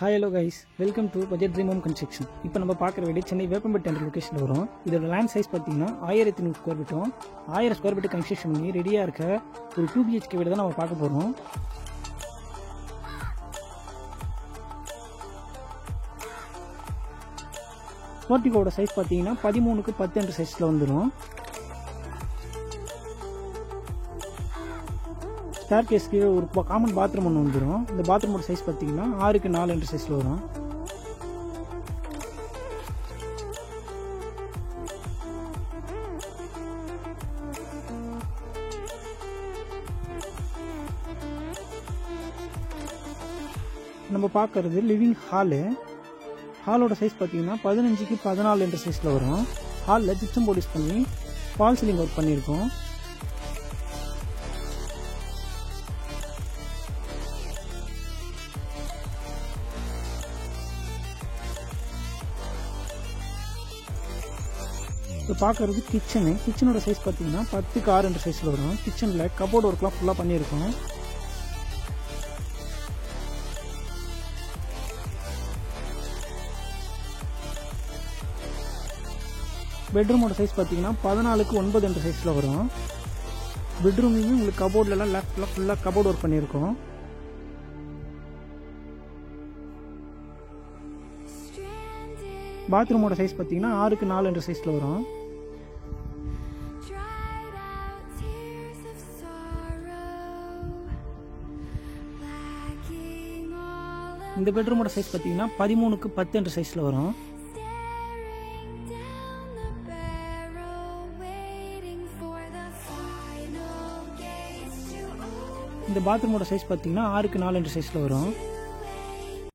Hi hello guys, welcome to budget dream home construction. இப்போ நம்ம பார்க்குற வீடு சென்னை வேப்பம்பேட்டை என்ற லொக்கேஷனில் வரும். இதோட லேண்ட் சைஸ் பார்த்தீங்கன்னா 1300 ஸ்கொயர் ஃபீட்டும் 1000 ஸ்கொயர் ஃபீட்டு கன்ஸ்ட்ரக்ஷன் பண்ணி ரெடியாக இருக்க ஒரு 2 BHK வீடு தான் நம்ம பார்க்க போகிறோம். போர்ட்டிகோட சைஸ் பார்த்தீங்கன்னா 13க்கு 10 என்ற சைஸில் வந்துடும். ஸ்டேர் கேஸ்க்கு ஒரு காமன் பாத்ரூம் ஒன்று வந்துடும். இந்த பாத்ரூமோட சைஸ் பார்த்தீங்கன்னா 6க்கு 4 என்ற சைஸில் வரும். நம்ம பார்க்கறது லிவிங் ஹாலு. ஹாலோட சைஸ் பார்த்தீங்கன்னா 15க்கு 14 என்ற சைஸில் வரும். ஹாலில் ஜிப்சம் போர்டு யூஸ் பண்ணி ஃபால் சீலிங் ஒர்க் பண்ணியிருக்கோம். இப்போ பார்க்குறது கிச்சனோட சைஸ் பார்த்தீங்கன்னா 10க்கு 6 என்ற சைஸில் வரும். கிச்சனில் கபோர்டு ஒர்க்லாம் ஃபுல்லாக பண்ணியிருக்கோம். பெட்ரூமோட சைஸ் பார்த்தீங்கன்னா 14க்கு 9 என்ற சைஸில் வரும். பெட்ரூம்லேயும் உங்களுக்கு கபோர்ட்லலாம் லெஃப்டில் ஃபுல்லாக கபோர்டு ஒர்க் பண்ணியிருக்கோம். பாத்ரூமோட சைஸ் பார்த்தீங்கன்னா 6க்கு 4 என்ற சைஸில் வரும். இந்த பெட்ரூமோட சைஸ் பார்த்தீங்கன்னா 13க்கு 10 என்ற சைஸில் வரும். இந்த பாத்ரூமோட சைஸ் பார்த்தீங்கன்னா 6க்கு 4 என்ற சைஸில் வரும்.